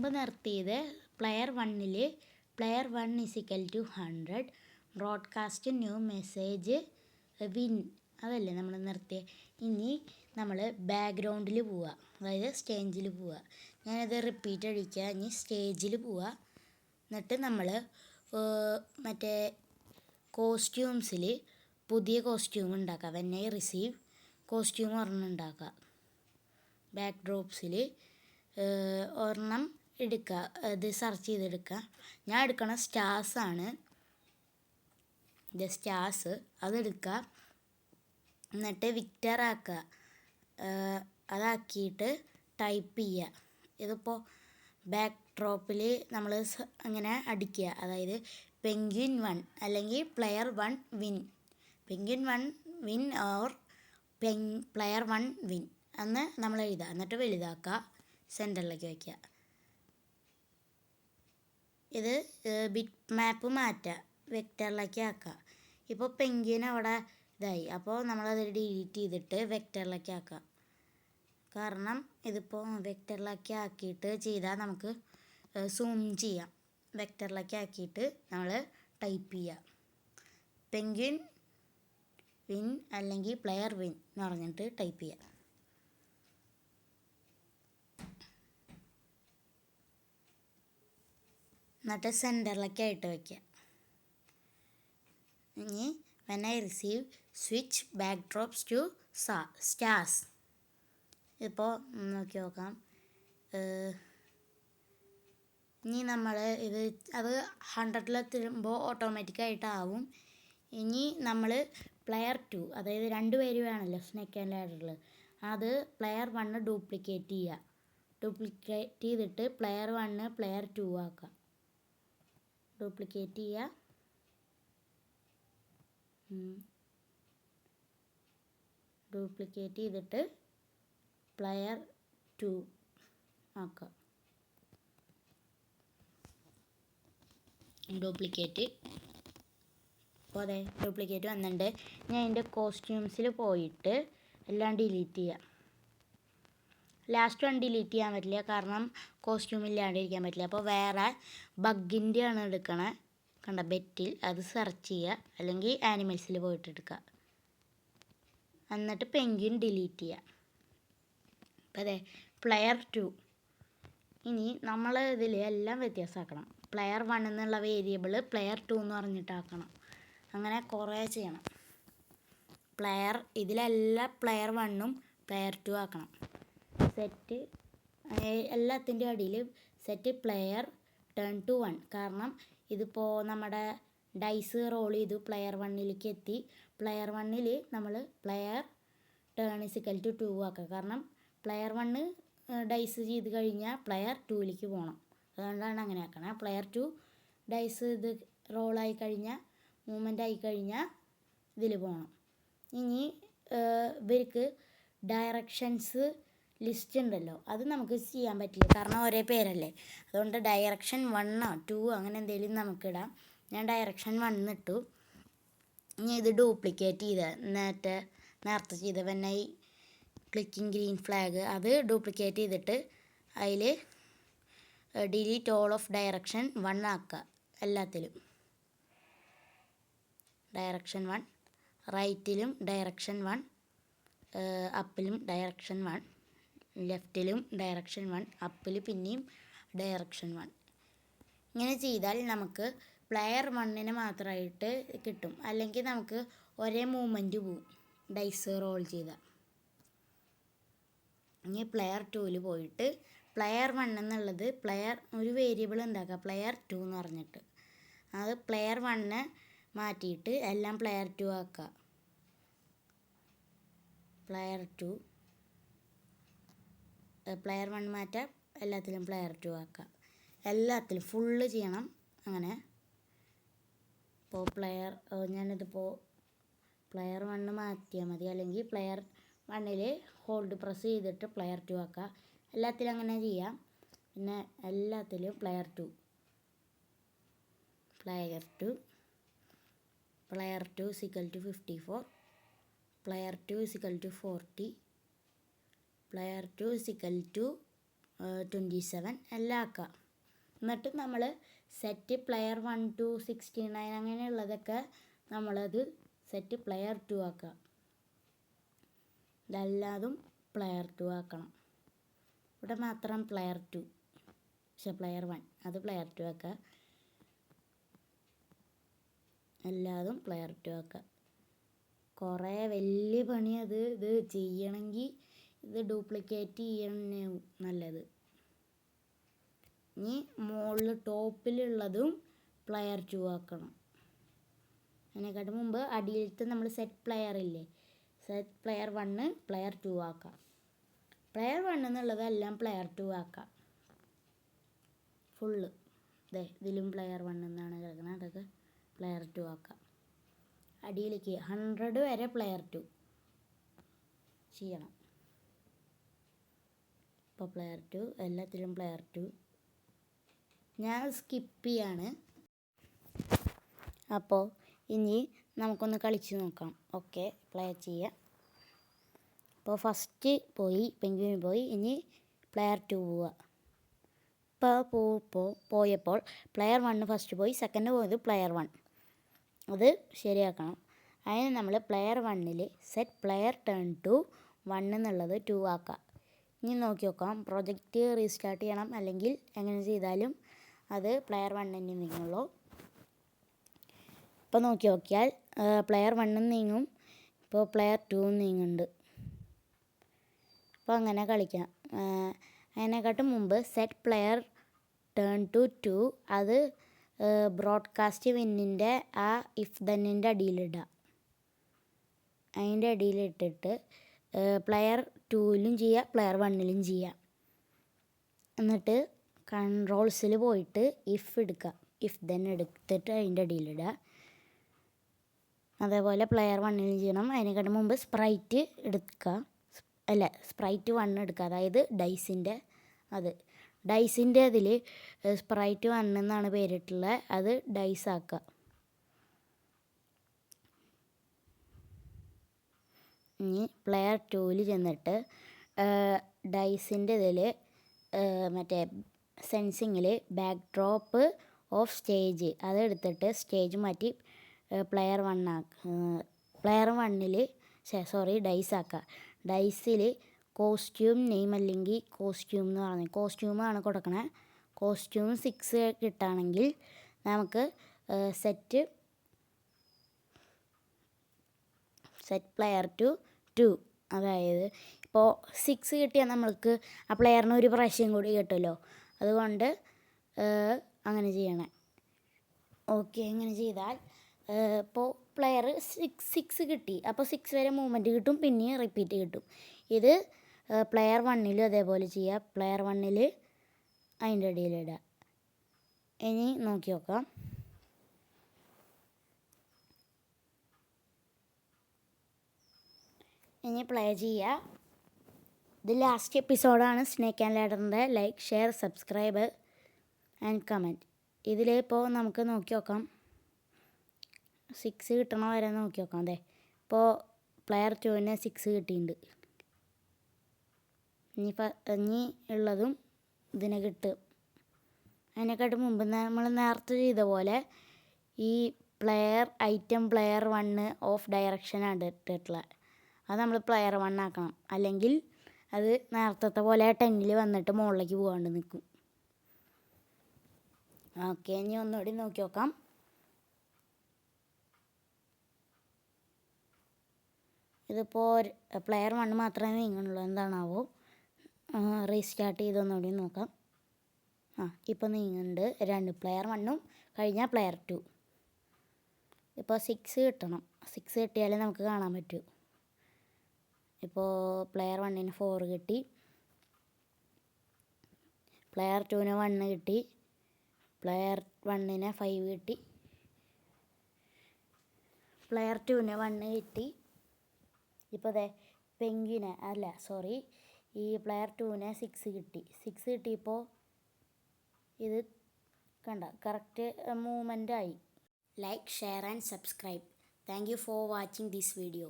മുമ്പ് നിർത്തിയത് പ്ലെയർ 1-ൽ player 1 = 100 broadcast new message win അതല്ലേ നമ്മൾ നിർത്തിയത്. ഇനി നമ്മൾ ബാക്ക്ഗ്രൗണ്ടിൽ പോവുക, അതായത് സ്റ്റേജിൽ പോവുക. ഞാനത് റിപ്പീറ്റ് അടിക്കുക. ഇനി സ്റ്റേജിൽ പോവുക. എന്നിട്ട് നമ്മൾ മറ്റേ കോസ്റ്റ്യൂംസിൽ പുതിയ കോസ്റ്റ്യൂം ഉണ്ടാക്കുക. വെൻ ഐ റിസീവ് കോസ്റ്റ്യൂം ഒരെണ്ണം ഉണ്ടാക്കുക. ബാക്ക് ഡ്രോപ്സിൽ ഒരെണ്ണം എടുക്കുക, ഇത് സെർച്ച് ചെയ്തെടുക്കുക. ഞാൻ എടുക്കണ സ്റ്റാർസാണ്, ഇത് സ്റ്റാർസ്, അതെടുക്കുക. എന്നിട്ട് വിക്ടർ ആക്കുക. അതാക്കിയിട്ട് ടൈപ്പ് ചെയ്യുക. ഇതിപ്പോൾ ബാക്ക് ഡ്രോപ്പിൽ നമ്മൾ അങ്ങനെ അടിക്കുക, അതായത് പെൻഗ്വിൻ 1 അല്ലെങ്കിൽ player 1 win, penguin 1 win or player 1 win എന്ന് നമ്മൾ എഴുതുക. എന്നിട്ട് വലുതാക്കുക, സെൻറ്ററിലേക്ക് വയ്ക്കുക. ഇത് ബിറ്റ് മാപ്പ് മാറ്റുക, വെക്ടറിലേക്ക് ആക്കുക. ഇപ്പോൾ പെൻഗ്വിൻ അവിടെ ഇതായി, അപ്പോൾ നമ്മളത് ഡിലീറ്റ് ചെയ്തിട്ട് വെക്ടറിലേക്ക് ആക്കുക. കാരണം ഇതിപ്പോൾ വെക്ടറിലേക്ക് ആക്കിയിട്ട് ചെയ്താൽ നമുക്ക് സൂം ചെയ്യാം. വെക്ടറിലേക്ക് ആക്കിയിട്ട് നമ്മൾ ടൈപ്പ് ചെയ്യുക, പെൻഗ്വിൻ വിൻ അല്ലെങ്കിൽ പ്ലെയർ വിൻ എന്ന് പറഞ്ഞിട്ട് ടൈപ്പ് ചെയ്യുക. എന്നിട്ട് സെൻറ്ററിലേക്കായിട്ട് വയ്ക്കുക. ഇനി when I receive switch back drops to stars. ഇപ്പോൾ നോക്കി നോക്കാം. ഇനി നമ്മൾ അത് 100-ലെത്തുമ്പോൾ ഓട്ടോമാറ്റിക്കായിട്ടാവും. ഇനി നമ്മൾ പ്ലെയർ 2, അതായത് 2 പേര് വേണമല്ലോ സ്നേക്ക് ആൻഡ് ലാഡറിൽ, അത് പ്ലെയർ 1 ഡ്യൂപ്ലിക്കേറ്റ് ചെയ്യുക. ഡ്യൂപ്ലിക്കേറ്റ് ചെയ്തിട്ട് പ്ലെയർ 1 പ്ലെയർ 2 ആക്കുക. ഡ്യൂപ്ലിക്കേറ്റ് ചെയ്യുക, ഡ്യൂപ്ലിക്കേറ്റ് ചെയ്തിട്ട് പ്ലെയർ 2 ആക്കുക. ഡ്യൂപ്ലിക്കേറ്റ്, അപ്പോൾ അതെ ഡ്യൂപ്ലിക്കേറ്റ് വന്നിട്ടുണ്ട്. ഞാൻ അതിൻ്റെ കോസ്റ്റ്യൂംസിൽ പോയിട്ട് എല്ലാം ഡിലീറ്റ് ചെയ്യുക. ലാസ്റ്റ് 1 ഡിലീറ്റ് ചെയ്യാൻ പറ്റില്ല, കാരണം കോസ്റ്റ്യൂം ഇല്ലാണ്ടിരിക്കാൻ പറ്റില്ല. അപ്പോൾ വേറെ ബഗ്ഗിൻ്റെയാണ് എടുക്കണേ, കണ്ട ബെറ്റിൽ, അത് സെർച്ച് ചെയ്യുക, അല്ലെങ്കിൽ ആനിമൽസിൽ പോയിട്ട് എടുക്കുക. എന്നിട്ട് പെൻഗ്വിൻ ഡിലീറ്റ് ചെയ്യുക. അപ്പോൾ അതെ പ്ലെയർ 2. ഇനി നമ്മൾ ഇതിൽ എല്ലാം വ്യത്യാസമാക്കണം. പ്ലെയർ 1 എന്നുള്ള വേരിയബിൾ പ്ലെയർ 2 എന്ന് പറഞ്ഞിട്ടാക്കണം. അങ്ങനെ കുറേ ചെയ്യണം. ഇതിലെല്ലാം പ്ലെയർ 1ഉം പ്ലെയർ 2 ആക്കണം. സെറ്റ് എല്ലാത്തിൻ്റെ അടിയിൽ സെറ്റ് പ്ലെയർ ടേൺ ടു 1, കാരണം ഇതിപ്പോൾ നമ്മുടെ ഡൈസ് റോൾ ചെയ്തു പ്ലെയർ 1ലേക്ക് എത്തി. പ്ലെയർ 1ൽ നമ്മൾ പ്ലെയർ ടേൺ = 2 ആക്കുക. കാരണം പ്ലെയർ 1 ഡൈസ് ചെയ്ത് കഴിഞ്ഞാൽ പ്ലെയർ 2ലേക്ക് പോകണം. അതുകൊണ്ടാണ് അങ്ങനെ ആക്കണം. പ്ലെയർ 2 ഡൈസ് ഇത് റോളായി കഴിഞ്ഞാൽ, മൂവ്മെൻ്റ് ആയി കഴിഞ്ഞാൽ ഇതിൽ പോകണം. ഇനി ഇവർക്ക് ഡയറക്ഷൻസ് ലിസ്റ്റ് ഉണ്ടല്ലോ, അത് നമുക്ക് ചെയ്യാൻ പറ്റില്ല, കാരണം ഒരേ പേരല്ലേ. അതുകൊണ്ട് ഡയറക്ഷൻ 1 2 അങ്ങനെ എന്തെങ്കിലും നമുക്കിടാം. ഞാൻ ഡയറക്ഷൻ 1 ഇട്ടു. ഇനി ഇത് ഡ്യൂപ്ലിക്കേറ്റ് ചെയ്ത് നേരത്തെ ചെയ്ത വെൻ ഐ ക്ലിക്കിങ് ഗ്രീൻ ഫ്ലാഗ്, അത് ഡ്യൂപ്ലിക്കേറ്റ് ചെയ്തിട്ട് അതിൽ ഡിലീറ്റ് ഓൾ ഓഫ് ഡയറക്ഷൻ 1 ആക്കുക. എല്ലാത്തിലും ഡയറക്ഷൻ 1, റൈറ്റിലും ഡയറക്ഷൻ 1, അപ്പിലും ഡയറക്ഷൻ 1, ലെഫ്റ്റിലും ഡയറക്ഷൻ 1, അപ്പിൽ പിന്നെയും ഡയറക്ഷൻ 1. ഇങ്ങനെ ചെയ്താൽ നമുക്ക് പ്ലെയർ 1ന് മാത്രമായിട്ട് കിട്ടും. അല്ലെങ്കിൽ നമുക്ക് ഒരേ മൂവ്മെൻറ്റ് പോവും ഡൈസ് റോൾ ചെയ്താൽ. ഇനി പ്ലെയർ 2ൽ പോയിട്ട് പ്ലെയർ 1 എന്നുള്ളത് ഒരു വേരിയബിൾ ഉണ്ടാക്കുക, പ്ലെയർ 2 എന്ന് പറഞ്ഞിട്ട്. അത് പ്ലെയർ 1 മാറ്റിയിട്ട് എല്ലാം പ്ലെയർ 2 ആക്കുക. പ്ലെയർ 1 മാറ്റാം, എല്ലാത്തിലും പ്ലെയർ 2 ആക്കുക. എല്ലാത്തിലും ഫുള്ള് ചെയ്യണം അങ്ങനെ. ഇപ്പോൾ ഞാനിതിപ്പോൾ പ്ലെയർ 1 മാറ്റിയാൽ മതി, അല്ലെങ്കിൽ പ്ലെയർ 1ൽ ഹോൾഡ് പ്രസ് ചെയ്തിട്ട് പ്ലെയർ 2 ആക്കുക. എല്ലാത്തിലും അങ്ങനെ ചെയ്യാം. പിന്നെ എല്ലാത്തിലും പ്ലെയർ 2 = 54, പ്ലെയർ 2 = 40, പ്ലെയർ 2 = 27 എല്ലാം ആക്കുക. എന്നിട്ട് നമ്മൾ സെറ്റ് പ്ലെയർ 1 to 69 അങ്ങനെയുള്ളതൊക്കെ നമ്മളത് സെറ്റ് പ്ലെയർ 2 ആക്കുക. ഇതെല്ലാതും പ്ലെയർ 2 ആക്കണം. ഇവിടെ മാത്രം പ്ലെയർ 2 പ്ലെയർ 1 അത് പ്ലെയർ 2 ആക്കുക. എല്ലാതും പ്ലെയർ 2 ആക്കുക. കുറേ വലിയ പണി ഇത് ചെയ്യണമെങ്കിൽ ഇത് ഡ്യൂപ്ലിക്കേറ്റ് ചെയ്യണേ നല്ലത്. ഇനി മുകളിൽ ടോപ്പിലുള്ളതും പ്ലെയർ 2 ആക്കണം. അതിനെക്കാട്ടും മുമ്പ് അടിയിലത്തെ നമ്മൾ സെറ്റ് പ്ലെയർ ഇല്ലേ, സെറ്റ് പ്ലെയർ 1 പ്ലെയർ 2 ആക്കാം. പ്ലെയർ 1 എന്നുള്ളതെല്ലാം പ്ലെയർ 2 ആക്കാം. ഫുള്ള് ഇതിലും പ്ലെയർ 1 എന്നാണ് കിടക്കുന്നത്, അതൊക്കെ പ്ലെയർ 2 ആക്കാം. അടിയിലേക്ക് 100 വരെ പ്ലെയർ 2 ചെയ്യണം. ഇപ്പോൾ പ്ലെയർ 2 എല്ലാത്തിലും പ്ലെയർ 2 ഞാൻ സ്കിപ്പ് ചെയ്യാണ്. അപ്പോൾ ഇനി നമുക്കൊന്ന് കളിച്ച് നോക്കാം. ഓക്കെ, പ്ലേ ചെയ്യാം. അപ്പോൾ ഫസ്റ്റ് പെൻഗ്വിൻ പോയി. ഇനി പ്ലെയർ 2 പോവുക. പോയപ്പോൾ പ്ലെയർ 1 ഫസ്റ്റ് പോയി, സെക്കൻഡ് പോയത് പ്ലെയർ 1. അത് ശരിയാക്കണം. അതിന് നമ്മൾ player 1 set player turn to 1 എന്നുള്ളത് 2 ആക്കാം. ഇനി നോക്കി നോക്കാം. പ്രൊജക്റ്റ് റീസ്റ്റാർട്ട് ചെയ്യണം, അല്ലെങ്കിൽ എങ്ങനെ ചെയ്താലും അത് പ്ലെയർ 1 നീങ്ങുള്ളൂ. ഇപ്പോൾ നോക്കി നോക്കിയാൽ പ്ലെയർ 1 നീങ്ങും, ഇപ്പോൾ പ്ലെയർ 2 നീങ്ങുന്നുണ്ട്. അപ്പോൾ അങ്ങനെ കളിക്കാം. അതിനെക്കാട്ടും മുമ്പ് സെറ്റ് പ്ലെയർ ടേൺ ടു 2 അത് ബ്രോഡ്കാസ്റ്റ് വിന്നിൻ്റെ ആ ഇഫ് ദന്നിൻ്റെ അടിയിലിടുക. അതിൻ്റെ അടിയിലിട്ടിട്ട് പ്ലെയർ 2ലും ചെയ്യുക, പ്ലെയർ 1ലും ചെയ്യുക. എന്നിട്ട് കൺട്രോൾസിൽ പോയിട്ട് ഇഫ് എടുക്കുക, ഇഫ് ദെൻ എടുത്തിട്ട് അതിൻ്റെ അടിയിലിടുക. അതേപോലെ പ്ലെയർ 1ലും ചെയ്യണം. അതിനെക്കാട്ടും മുമ്പ് സ്പ്രൈറ്റ് എടുക്കുക, സ്പ്രൈറ്റ് 1 എടുക്കുക, അതായത് ഡൈസിൻ്റെ അതിൽ സ്പ്രൈറ്റ് 1 എന്നാണ് പേരിട്ടുള്ളത്, അത് ഡൈസ് ആക്കുക. ഇനി പ്ലെയർ 2ൽ ചെന്നിട്ട് ഡൈസിൻ്റെ ഇതിൽ മറ്റേ സെൻസിങ്ങിൽ ബാക്ക് ഡ്രോപ്പ് ഓഫ് സ്റ്റേജ് അതെടുത്തിട്ട് സ്റ്റേജ് മാറ്റി പ്ലെയർ 1ൽ ഡൈസ് ആക്കുക. ഡൈസിൽ കോസ്റ്റ്യൂം നെയിം അല്ലെങ്കിൽ കോസ്റ്റ്യൂം എന്ന് പറഞ്ഞു കോസ്റ്റ്യൂമാണ് കൊടുക്കണേ. കോസ്റ്റ്യൂം 6 കിട്ടുകയാണെങ്കിൽ നമുക്ക് സെറ്റ് പ്ലെയർ 2 അതായത് ഇപ്പോൾ 6 കിട്ടിയാൽ നമ്മൾക്ക് ആ പ്ലെയറിന് ഒരു പ്രാവശ്യം കൂടി കിട്ടുമല്ലോ, അതുകൊണ്ട് അങ്ങനെ ചെയ്യണേ. ഓക്കെ, ഇങ്ങനെ ചെയ്താൽ ഇപ്പോൾ പ്ലെയർ 6 കിട്ടി, അപ്പോൾ 6 വരെ മൂവ്മെൻറ്റ് കിട്ടും, പിന്നെയും റിപ്പീറ്റ് കിട്ടും. ഇത് പ്ലെയർ 1ലും അതേപോലെ ചെയ്യുക. പ്ലെയർ 1ൽ അതിൻ്റെ ഇടയിലിടുക. ഇനി നോക്കി നോക്കാം. ഇനി പ്ലേ ചെയ്യുക. ഇത് ലാസ്റ്റ് എപ്പിസോഡാണ് സ്നേക്ക് ആൻഡ് ലാഡറിൻ്റെ. Like, share, subscribe and comment. ഇതിലിപ്പോൾ നമുക്ക് നോക്കി നോക്കാം. 6 കിട്ടണ വരെ നോക്കി നോക്കാം. അതെ, ഇപ്പോൾ പ്ലെയർ 2ന് 6 കിട്ടിയിട്ടുണ്ട്. ഇനി ഉള്ളതും ഇതിനെ കിട്ടും. അതിനെക്കാട്ടും മുമ്പ് നമ്മൾ നേരത്തെ ചെയ്ത പോലെ ഈ ഐറ്റം പ്ലെയർ 1 ഓഫ് ഡയറക്ഷനാണ് ഇട്ടിട്ടുള്ളത്, അത് നമ്മൾ പ്ലെയർ 1 ആക്കണം. അല്ലെങ്കിൽ അത് നേരത്തെ പോലെ 10ൽ വന്നിട്ട് മുകളിലേക്ക് പോകാണ്ട് നിൽക്കും. ഓക്കെ, ഇനി ഒന്നുകൂടി നോക്കി നോക്കാം. ഇതിപ്പോൾ പ്ലെയർ 1 മാത്രമേ നീങ്ങുന്നുള്ളൂ, എന്താണാവോ. റീസ്റ്റാർട്ട് ചെയ്തൊന്നുകൂടി നോക്കാം. ഇപ്പോൾ നീങ്ങുന്നുണ്ട്. 2 പ്ലെയർ 1ഉം കഴിഞ്ഞാൽ പ്ലെയർ 2. ഇപ്പോൾ 6 കിട്ടണം. 6 കിട്ടിയാലേ നമുക്ക് കാണാൻ പറ്റൂ. ഇപ്പോൾ പ്ലെയർ 1ന് 4 കിട്ടി, പ്ലെയർ 2ന് 1 കിട്ടി, പ്ലെയർ 1ന് 5 കിട്ടി, പ്ലെയർ 2ന് 1 കിട്ടി. ഇപ്പോൾ ഈ പ്ലെയർ 2ന് 6 കിട്ടി. 6 കിട്ടിയപ്പോൾ ഇത് കണ്ട കറക്റ്റ് മൂവ്മെൻ്റ് ആയി. Like, share and subscribe. Thank you for watching this video.